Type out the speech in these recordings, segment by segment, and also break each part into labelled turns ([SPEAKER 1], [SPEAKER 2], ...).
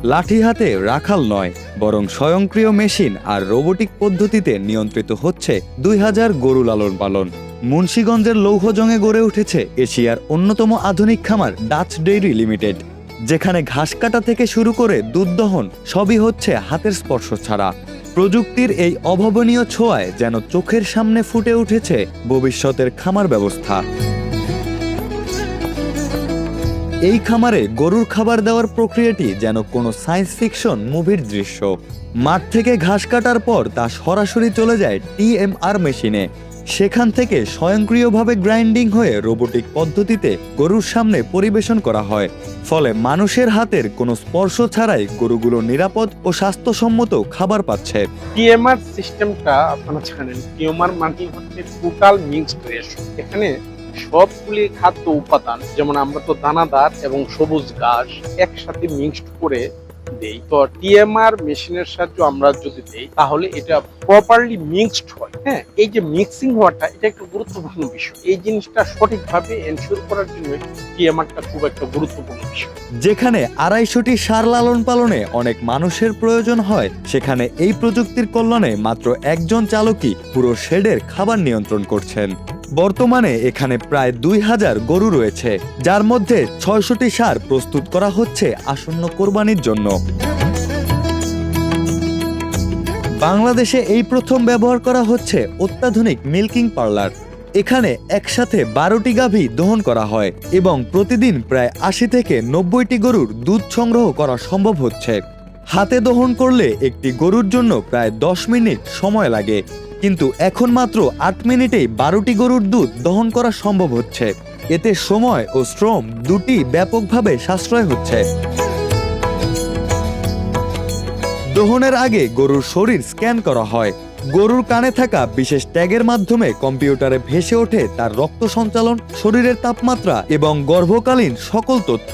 [SPEAKER 1] লাঠি হাতে রাখাল নয়, বরং স্বয়ংক্রিয় মেশিন আর রোবোটিক পদ্ধতিতে নিয়ন্ত্রিত হচ্ছে 2000 গরু লালন পালন। মুন্সিগঞ্জের লৌহজংয়ে গড়ে উঠেছে এশিয়ার অন্যতম আধুনিক খামার ডাচ ডেইরি লিমিটেড, যেখানে ঘাস কাটা থেকে শুরু করে দুধ দহন সবই হচ্ছে হাতের স্পর্শ ছাড়া। প্রযুক্তির এই অভাবনীয় ছোঁয়ায় যেন চোখের সামনে ফুটে উঠেছে ভবিষ্যতের খামার ব্যবস্থা। এই খামারে গরুর খাবার দেওয়ার প্রক্রিয়াটি যেন কোনো সায়েন্স ফিকশন মুভির দৃশ্য। মাঠ থেকে ঘাস কাটার পর তা সরাসরি চলে যায় টিএমআর মেশিনে। সেখান থেকে স্বয়ংক্রিয়ভাবে গ্রাইন্ডিং হয়ে রোবোটিক পদ্ধতিতে গরুর সামনে পরিবেশন করা হয়। ফলে মানুষের হাতের কোনো স্পর্শ ছাড়াই গরুগুলো নিরাপদ ও স্বাস্থ্যসম্মত খাবার পাচ্ছে।
[SPEAKER 2] টিএমআর সিস্টেমটা আপনারা জানেন, টিএমআর মানে হচ্ছে টোটাল মিক্সড রেশন। এখানে সবগুলি খাদ্য উপাদান, যেমন আমরা তো দানাদার এবং সবুজ ঘাস একসাথে মিক্সড করে দেই, তো টিএমআর মেশিনের সাহায্যে আমরা যদি দেই তাহলে এটা প্রপারলি মিক্সড হয়। হ্যাঁ, এই যে মিক্সিং হওয়াটা এটা একটা গুরুত্বপূর্ণ বিষয়। এই জিনিসটা সঠিকভাবে এনশিওর করার জন্য টিএমআরটা খুব একটা গুরুত্বপূর্ণ বিষয়।
[SPEAKER 1] যেখানে 250টি ষাঁড় লালন পালনে অনেক মানুষের প্রয়োজন হয়, সেখানে এই প্রযুক্তির কল্যাণে মাত্র একজন চালকই পুরো শেডের খাবার নিয়ন্ত্রণ করছেন। বর্তমানে এখানে প্রায় 2000 গরু রয়েছে, যার মধ্যে 600টি ষাঁড় প্রস্তুত করা হচ্ছে আসন্ন কোরবানির জন্য। বাংলাদেশে এই প্রথম ব্যবহার করা হচ্ছে অত্যাধুনিক মিল্কিং পার্লার। এখানে একসাথে 12টি গাভী দহন করা হয় এবং প্রতিদিন প্রায় 80 থেকে 90টি গরুর দুধ সংগ্রহ করা সম্ভব হচ্ছে। হাতে দহন করলে একটি গরুর জন্য প্রায় 10 মিনিট সময় লাগে, কিন্তু এখন মাত্র 8 মিনিটেই 12টি গরুর দুধ দহন করা সম্ভব হচ্ছে। এতে সময় ও শ্রম দুটি ব্যাপকভাবে সাশ্রয় হচ্ছে। দহনের আগে গরুর শরীর স্ক্যান করা হয়। গরুর কানে থাকা বিশেষ ট্যাগের মাধ্যমে কম্পিউটারে ভেসে ওঠে তার রক্ত সঞ্চালন, শরীরের তাপমাত্রা এবং গর্ভকালীন সকল তথ্য।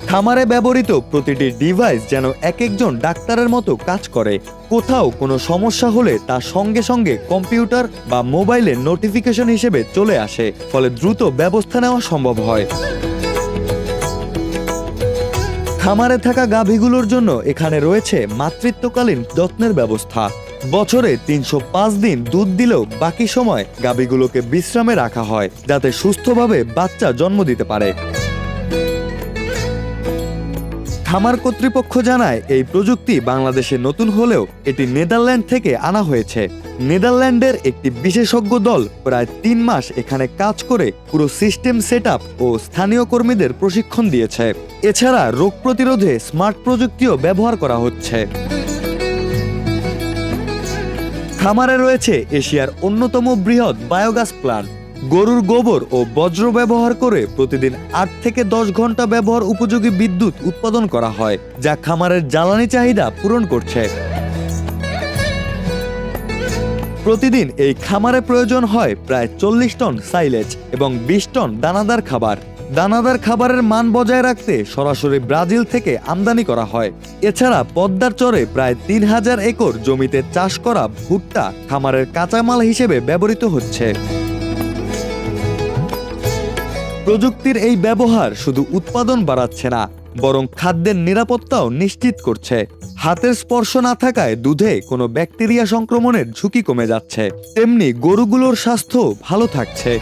[SPEAKER 1] খামারে ব্যবহৃত প্রতিটি ডিভাইস যেন এক একজন ডাক্তারের মতো কাজ করে। কোথাও কোনো সমস্যা হলে তা সঙ্গে সঙ্গে কম্পিউটার বা মোবাইলে নোটিফিকেশন হিসেবে চলে আসে, ফলে দ্রুত ব্যবস্থা নেওয়া সম্ভব হয়। খামারে থাকা গাভীগুলোর জন্য এখানে রয়েছে মাতৃত্বকালীন যত্নের ব্যবস্থা। বছরে 305 দিন দুধ দিলেও বাকি সময় গাভীগুলোকে বিশ্রামে রাখা হয়, যাতে সুস্থভাবে বাচ্চা জন্ম দিতে পারে। খামার কর্তৃপক্ষ জানায় এই প্রযুক্তি বাংলাদেশে নতুন হলেও এটি নেদারল্যান্ড থেকে আনা হয়েছে। নেদারল্যান্ডের একটি বিশেষজ্ঞ দল প্রায় 3 মাস এখানে কাজ করে পুরো সিস্টেম সেটআপ ও স্থানীয় কর্মীদের প্রশিক্ষণ দিয়েছে। এছাড়া রোগ প্রতিরোধে স্মার্ট প্রযুক্তিও ব্যবহার করা হচ্ছে। খামারে রয়েছে এশিয়ার অন্যতম বৃহৎ বায়োগ্যাস প্ল্যান্ট। গরুর গোবর ও বজ্র ব্যবহার করে প্রতিদিন 8 থেকে 10 ঘন্টা ব্যবহার উপযোগী বিদ্যুৎ উৎপাদন করা হয়, যা খামারের জ্বালানি চাহিদা পূরণ করছে। প্রতিদিন এই খামারে প্রয়োজন হয় প্রায় 40 টন সাইলেজ এবং 20 টন দানাদার খাবার। দানাদার খাবারের মান বজায় রাখতে সরাসরি ব্রাজিল থেকে আমদানি করা হয়। এছাড়া পদ্মার চরে প্রায় 3000 একর জমিতে চাষ করা ভুট্টা খামারের কাঁচামাল হিসেবে ব্যবহৃত হচ্ছে। প্রযুক্তির এই ব্যবহার শুধু উৎপাদন বাড়াচ্ছে না, বরং খাদ্যের নিরাপত্তাও নিশ্চিত করছে। হাতের স্পর্শ না থাকায় দুধে কোনো ব্যাকটেরিয়া সংক্রমণের ঝুঁকি কমে যাচ্ছে, তেমনি গরুগুলোর স্বাস্থ্য ভালো থাকছে।